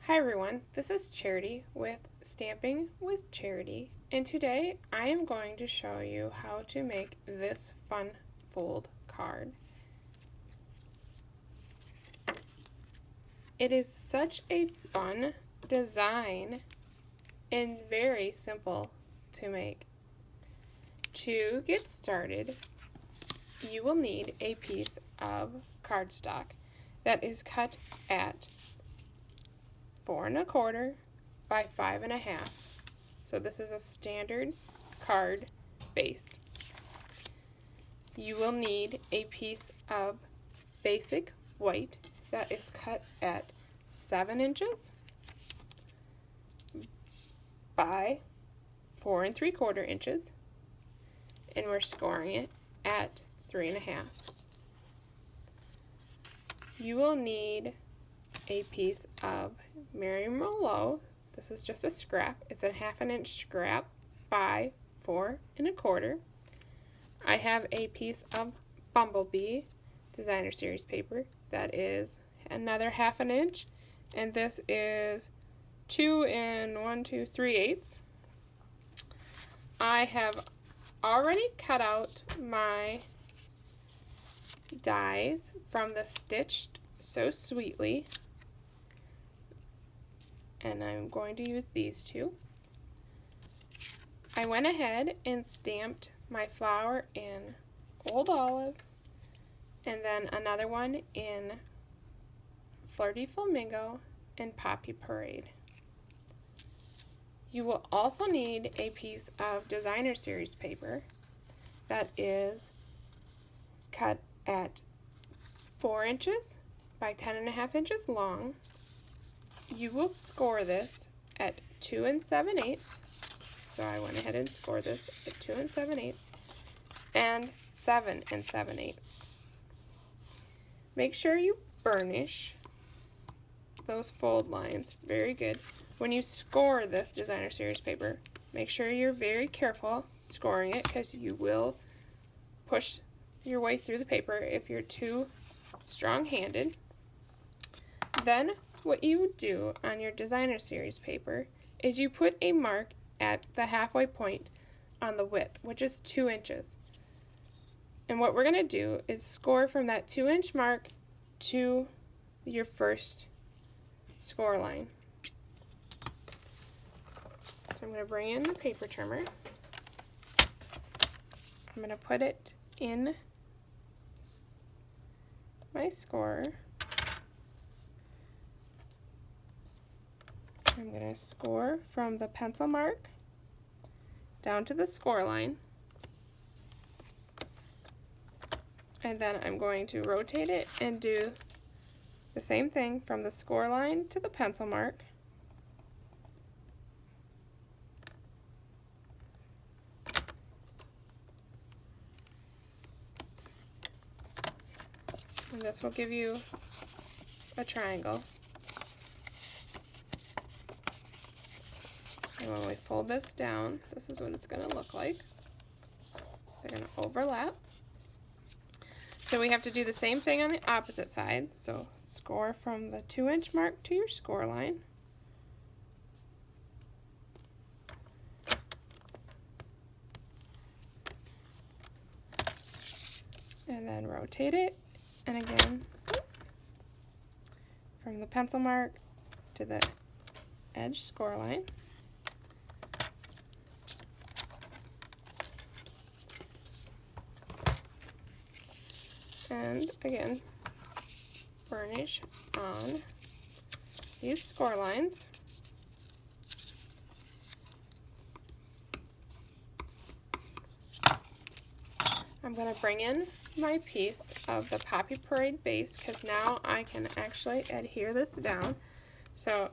Hi everyone, this is Charity with Stamping with Charity, and today I am going to show you how to make this fun fold card. It is such a fun design and very simple to make. To get started, you will need a piece of cardstock that is cut at 4 1/4 by 5 1/2. So this is a standard card base. You will need a piece of basic white that is cut at 7 inches by 4 3/4 inches, and we're scoring it at 3 1/2. You will need a piece of Merriam-Roulot. This is just a scrap. It's a 1/2 inch scrap by 4 1/4. I have a piece of Bumblebee Designer Series paper that is another 1/2 inch, and this is 2 1/2/3/8. I have already cut out my dies from the Stitched So Sweetly, and I'm going to use these two. I went ahead and stamped my flower in Old Olive and then another one in Flirty Flamingo and Poppy Parade. You will also need a piece of Designer Series paper that is cut at 4 inches by 10 1/2 inches long. You will score this at 2 7/8. So I went ahead and scored this at 2 7/8 and 7 7/8. Make sure you burnish those fold lines very good. When you score this Designer Series paper, make sure you're very careful scoring it, because you will push your way through the paper if you're too strong-handed. Then what you do on your Designer Series paper is you put a mark at the halfway point on the width, which is 2 inches. And what we're going to do is score from that 2-inch mark to your first score line. So I'm going to bring in the paper trimmer. I'm going to put it in my score. I'm going to score from the pencil mark down to the score line, and then I'm going to rotate it and do the same thing from the score line to the pencil mark, and this will give you a triangle. And when we fold this down, this is what it's going to look like. They're going to overlap. So we have to do the same thing on the opposite side. So score from the 2-inch mark to your score line. And then rotate it. And again, from the pencil mark to the edge score line. And again, burnish on these score lines. I'm going to bring in my piece of the Poppy Parade base, because now I can actually adhere this down. So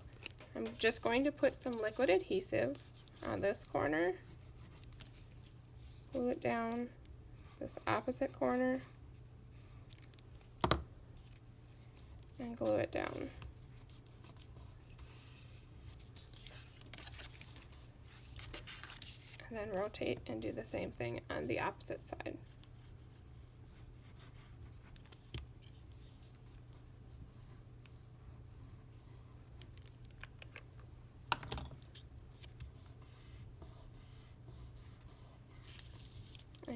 I'm just going to put some liquid adhesive on this corner, glue it down this opposite corner, and glue it down. And then rotate and do the same thing on the opposite side.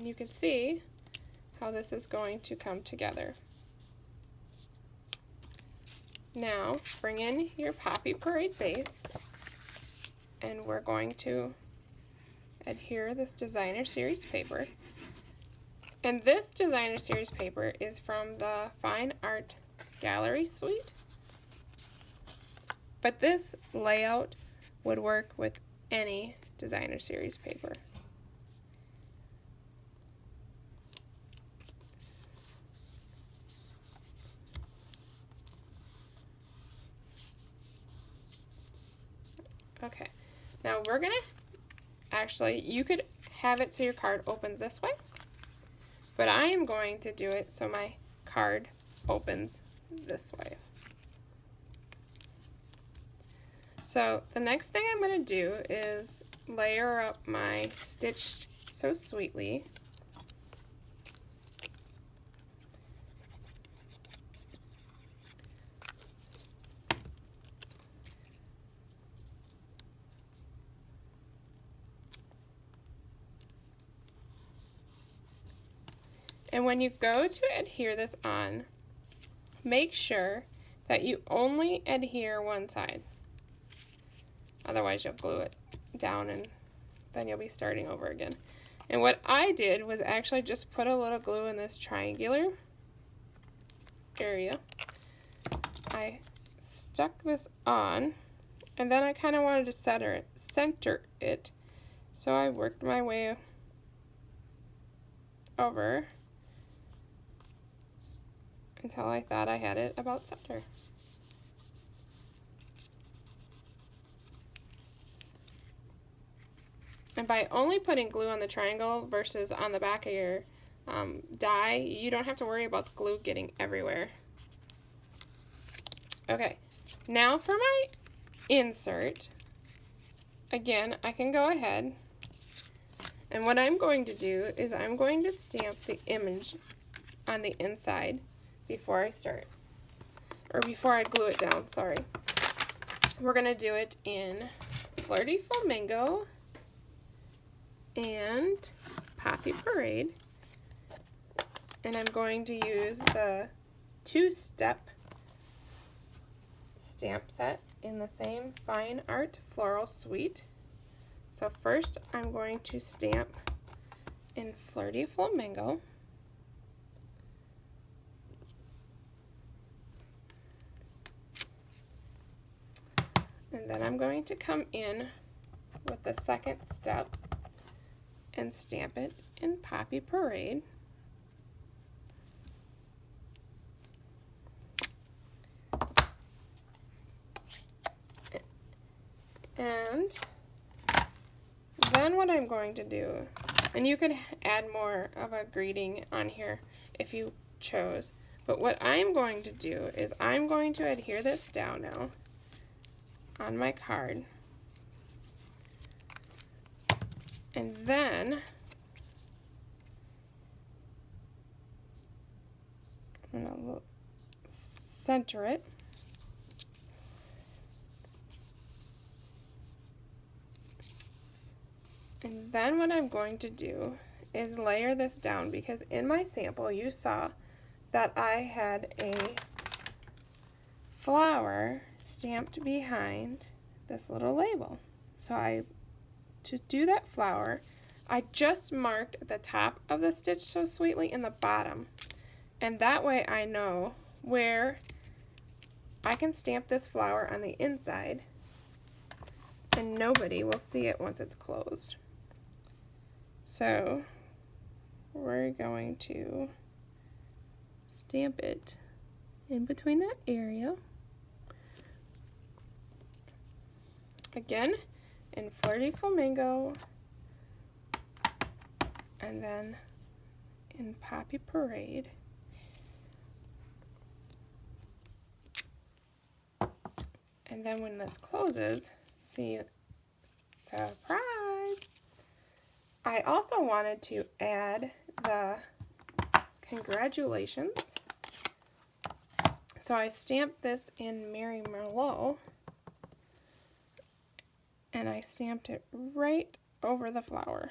And you can see how this is going to come together. Now, bring in your Poppy Parade base, and we're going to adhere this designer series paper. And this designer series paper is from the Fine Art Gallery suite. But this layout would work with any designer series paper. Okay, now we're gonna, actually, you could have it so your card opens this way, but I am going to do it so my card opens this way. So the next thing I'm gonna do is layer up my Stitched So Sweetly. And when you go to adhere this on, make sure that you only adhere one side. Otherwise you'll glue it down and then you'll be starting over again. And what I did was actually just put a little glue in this triangular area. I stuck this on, and then I kind of wanted to center it. So I worked my way over until I thought I had it about center. And by only putting glue on the triangle versus on the back of your die, you don't have to worry about the glue getting everywhere. Okay, now for my insert, again, I can go ahead, and what I'm going to do is I'm going to stamp the image on the inside before I start, or before I glue it down, sorry. We're going to do it in Flirty Flamingo and Poppy Parade, and I'm going to use the 2-step stamp set in the same Fine Art Floral suite. So first I'm going to stamp in Flirty Flamingo, and then I'm going to come in with the second step and stamp it in Poppy Parade. And then what I'm going to do, and you could add more of a greeting on here if you chose, but what I'm going to do is I'm going to adhere this down now on my card. And then I'm going to center it. And then what I'm going to do is layer this down, because in my sample you saw that I had a flower stamped behind this little label. So to do that flower, I just marked the top of the Stitch So Sweetly and the bottom. And that way I know where I can stamp this flower on the inside and nobody will see it once it's closed. So we're going to stamp it in between that area. Again, in Flirty Flamingo, and then in Poppy Parade. And then when this closes, see, surprise! I also wanted to add the congratulations. So I stamped this in Mary Merlot, and I stamped it right over the flower.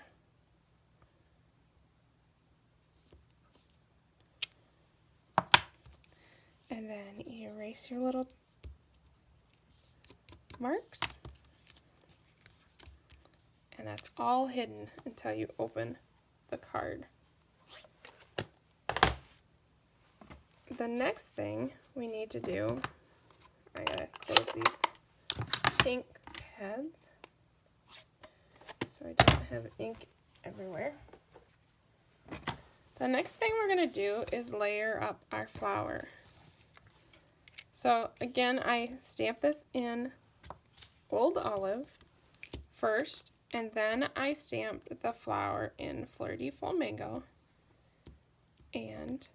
And then erase your little marks. And that's all hidden until you open the card. The next thing we need to do, I gotta close these ink pads so I don't have ink everywhere. The next thing we're gonna do is layer up our flower. So again, I stamp this in Old Olive first, and then I stamped the flower in Fleur de Flamingo and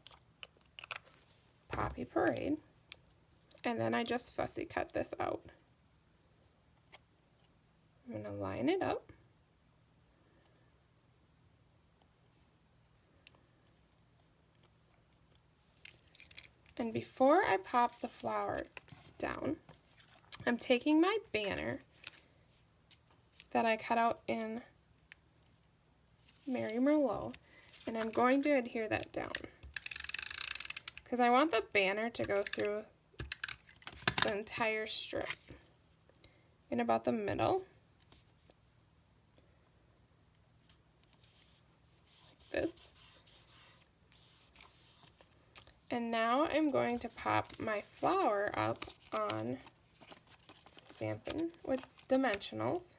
Poppy Parade, and then I just fussy cut this out. I'm going to line it up. And before I pop the flower down, I'm taking my banner that I cut out in Mary Merlot, and I'm going to adhere that down, because I want the banner to go through the entire strip in about the middle, like this. And now I'm going to pop my flower up on Stampin' with dimensionals.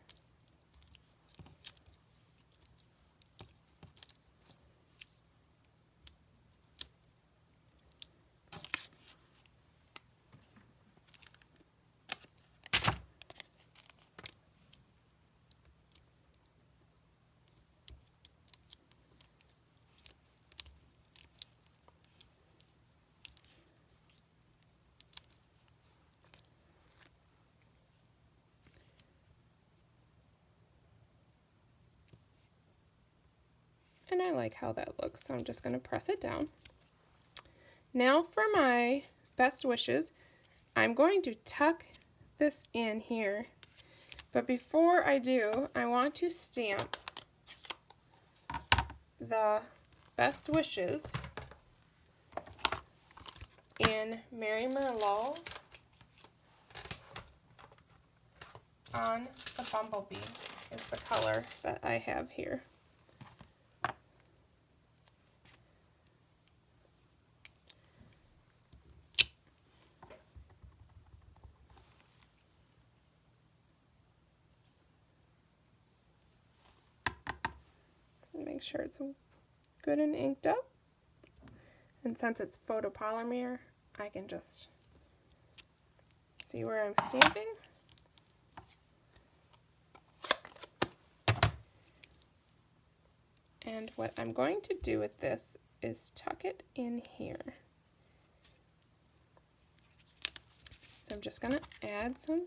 And I like how that looks, so I'm just going to press it down. Now for my best wishes, I'm going to tuck this in here, but before I do, I want to stamp the best wishes in Mary Merlot on the bumblebee, is the color that I have here. Make sure it's good and inked up. And since it's photopolymer, I can just see where I'm stamping. And what I'm going to do with this is tuck it in here. So I'm just going to add some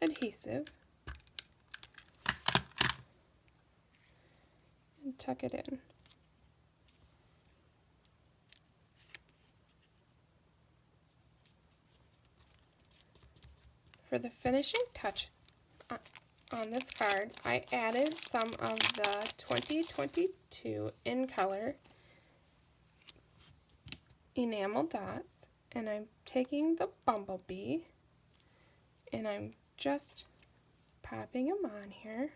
adhesive and tuck it in. For the finishing touch on this card, I added some of the 2022 in color enamel dots, and I'm taking the bumblebee and I'm just popping them on here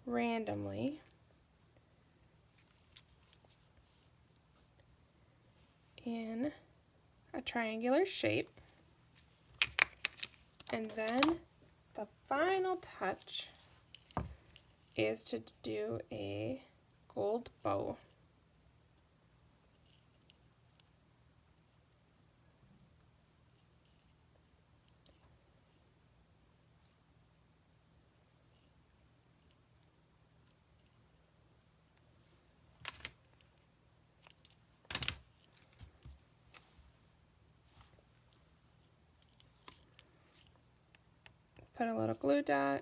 randomly. In a triangular shape. And then the final touch is to do a gold bow. Put a little glue dot.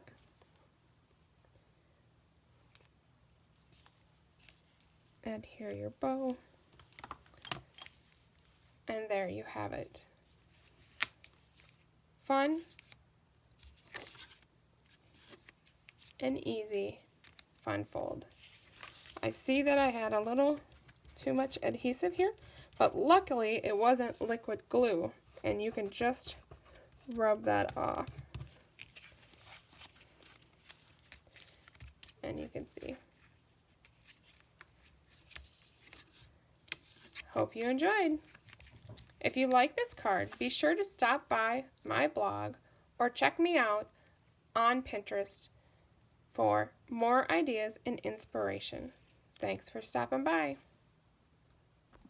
Adhere your bow. And there you have it. Fun and easy fun fold. I see that I had a little too much adhesive here, But luckily it wasn't liquid glue, and you can just rub that off. And you can see. Hope you enjoyed. If you like this card, be sure to stop by my blog or check me out on Pinterest for more ideas and inspiration. Thanks for stopping by.